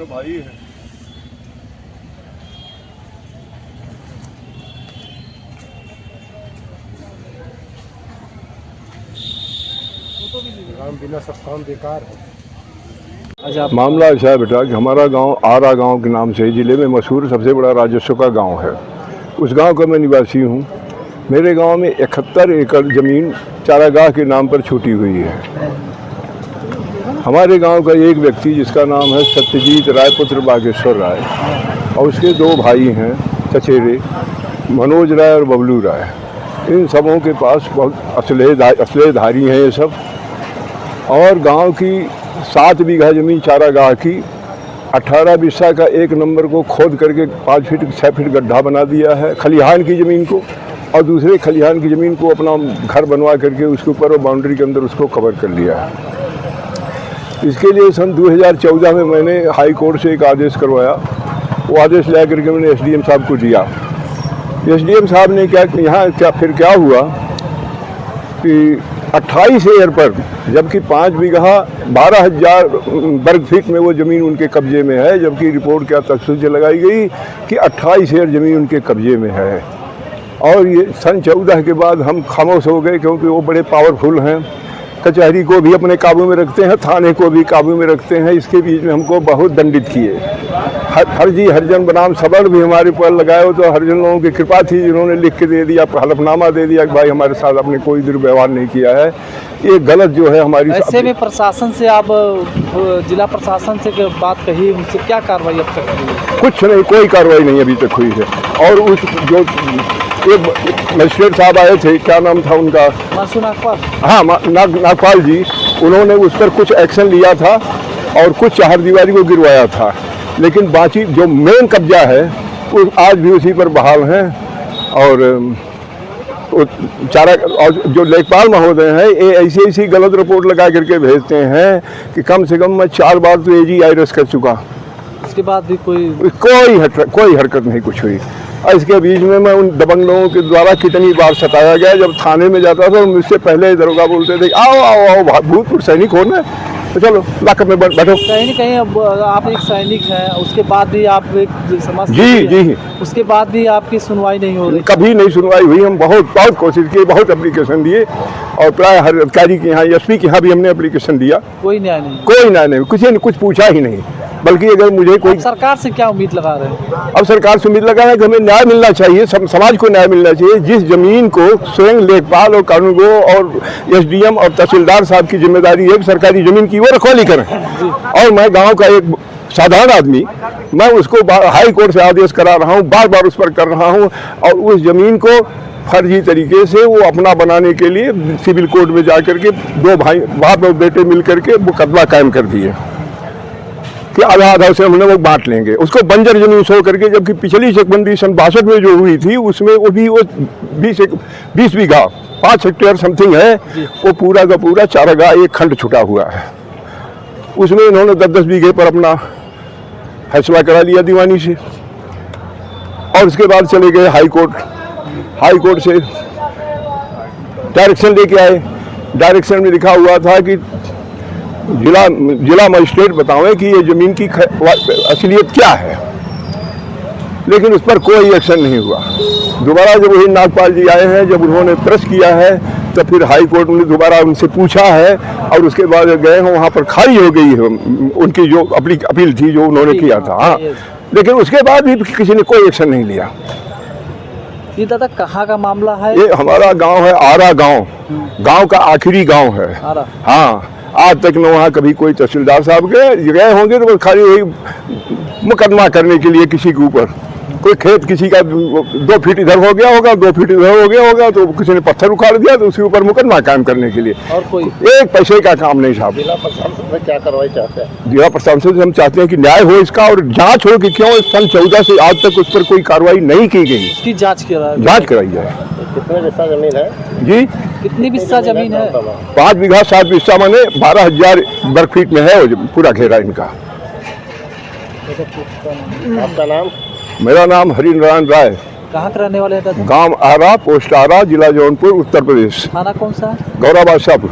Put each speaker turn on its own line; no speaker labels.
चारों भाई हैं।
काम बिना सब काम बेकार है।
मामला ऐसा है बेटा कि हमारा गांव आरा गांव के नाम से जिले में मशहूर सबसे बड़ा राजस्व का गांव है। उस गांव का मैं निवासी हूं। मेरे गांव में 71 एकड़ ज़मीन चारागाह के नाम पर छूटी हुई है। हमारे गांव का एक व्यक्ति जिसका नाम है सत्यजीत राय पुत्र बागेश्वर राय और उसके 2 भाई हैं चचेरे, मनोज राय और बबलू राय। इन सबों के पास बहुत असलेधारी हैं ये सब। और गांव की 7 बीघा ज़मीन चारागाह की 18 बिस्सा का 1 नंबर को खोद करके 5 फीट 6 फीट गड्ढा बना दिया है खलिहान की ज़मीन को, और दूसरे खलिहान की ज़मीन को अपना घर बनवा करके उसके ऊपर और बाउंड्री के अंदर उसको कवर कर लिया है। इसके लिए सन 2014 में मैंने हाई कोर्ट से एक आदेश करवाया। वो आदेश ला करके मैंने एसडीएम साहब को दिया। एसडीएम साहब ने क्या हुआ कि 28 एकड़ पर, जबकि 5 बीघा 12,000 वर्ग फीट में वो ज़मीन उनके कब्जे में है, जबकि रिपोर्ट क्या तफसील से लगाई गई कि 28 एकड़ ज़मीन उनके कब्जे में है। और ये सन 14 के बाद हम खामोश हो गए, क्योंकि वो बड़े पावरफुल हैं, कचहरी को भी अपने काबू में रखते हैं, थाने को भी काबू में रखते हैं। इसके बीच में हमको बहुत दंडित किए। हरजी हरजन बनाम सबड़ भी हमारे ऊपर लगाए हो, तो हरजन लोगों की कृपा थी जिन्होंने लिख के दे दिया, हलफनामा दे दिया कि भाई हमारे साथ आपने कोई दुर्व्यवहार नहीं किया है। ये गलत जो है हमारी।
ऐसे में प्रशासन से आप जिला प्रशासन से बात कही, उनसे क्या कार्रवाई अब तक हुई?
कुछ नहीं, कोई कार्रवाई नहीं अभी तक हुई है। और उस जो एक मजिस्ट्रेट साहब आए थे, क्या नाम था उनका,
नागपाल,
हाँ नागपाल जी, उन्होंने उस पर कुछ एक्शन लिया था और कुछ चारदीवारी को गिरवाया था, लेकिन बाकी जो मेन कब्जा है वो आज भी उसी पर बहाल हैं। और जो लेखपाल महोदय हैं ये ऐसी गलत रिपोर्ट लगा करके भेजते हैं कि कम से कम मैं 4 बार तो एजी आईरस कर चुका,
उसके बाद भी
कोई हरकत नहीं कुछ हुई। और इसके बीच में मैं उन दबंग लोगों के द्वारा कितनी बार सताया गया। जब थाने में जाता था मुझसे पहले दरोगा बोलते थे आओ आओ आओ भूतपूर्व सैनिक हो ना, तो चलो लाकर में बैठो।
कहीं न कहीं अब आप एक सैनिक हैं, उसके बाद भी आप एक समाज
जी
उसके बाद भी आपकी सुनवाई नहीं हो रही?
कभी नहीं सुनवाई हुई। हम बहुत कोशिश की, बहुत एप्लीकेशन दिए, और प्राय हर अधिकारी के यहाँ, एसपी के यहाँ भी हमने एप्लीकेशन दिया।
कोई न्याय नहीं?
कोई न्याय नहीं, किसी ने कुछ पूछा ही नहीं। बल्कि अगर मुझे कोई,
सरकार से क्या उम्मीद लगा रहे हैं?
अब सरकार से उम्मीद लगा रहे हैं कि हमें न्याय मिलना चाहिए, समाज को न्याय मिलना चाहिए। जिस जमीन को स्वयं लेखपाल और कानूनगो और एसडीएम और तहसीलदार साहब की जिम्मेदारी है सरकारी जमीन की, वो रखवाली करें। और मैं गांव का एक साधारण आदमी, मैं उसको हाई कोर्ट से आदेश करा रहा हूँ, बार उस पर कर रहा हूँ, और उस जमीन को फर्जी तरीके से वो अपना बनाने के लिए सिविल कोर्ट में जा करके 2 भाई बाप और बेटे मिल करके मुकदमा कायम कर दिए कि आधा से हमने वो बांट लेंगे, उसको बंजर जमीन शो करके। जबकि पिछली चकबंदी सन 62 में जो हुई थी उसमें वो 20 बीघा 5 हेक्टेयर समथिंग है, वो पूरा का पूरा चारागाह एक खंड छुटा हुआ है। उसमें इन्होंने 10-10 बीघे पर अपना फैसला करा लिया दीवानी से, और उसके बाद चले गए हाई कोर्ट से डायरेक्शन लेके आए। डायरेक्शन में लिखा हुआ था कि जिला मजिस्ट्रेट बतावें कि ये ज़मीन की असलियत क्या है, लेकिन उस पर कोई एक्शन नहीं हुआ। दोबारा जब वही नागपाल जी आए हैं, जब उन्होंने प्रेस किया है, तो फिर हाई कोर्ट ने दोबारा उनसे पूछा है, और उसके बाद गए हैं वहाँ पर खारिज हो गई है उनकी जो अपील थी जो उन्होंने किया था। हाँ, लेकिन उसके बाद भी किसी ने कोई एक्शन नहीं लिया।
ये दादा कहाँ का मामला है? ये
हमारा गांव है आरा गांव, गांव का आखिरी गांव है। हाँ, आज तक न वहाँ कभी कोई तहसीलदार साहब गए होंगे तो खाली वही मुकदमा करने के लिए किसी के ऊपर, कोई खेत किसी का 2 फीट इधर हो गया होगा, 2 फीट इधर हो गया होगा, तो किसी ने पत्थर उखाड़ दिया तो उसके ऊपर मुकदमा कायम करने के लिए।
और कोई
एक पैसे का काम नहीं साहब।
जिला प्रशासन से क्या कार्रवाई चाहते हैं?
जिला प्रशासन से हम चाहते हैं कि न्याय हो इसका, और जांच हो कि क्यों सन 14 से आज तक उस पर कोई कार्रवाई नहीं की गई।
इसकी जांच
कराई जाए।
कितने बिस्सा जमीन है जी?
कितनी बिस्सा जमीन है?
5 बीघा 7 बिस्सा माने 12,000 वर्ग फीट में है पूरा घेरा इनका।
आपका नाम?
मेरा नाम हरिनारायण राय।
कहाँ के रहने वाले हैं?
गांव आरा, पोस्ट आरा, जिला जौनपुर, उत्तर प्रदेश।
थाना कौन सा है?
गौरा बादशाहपुर।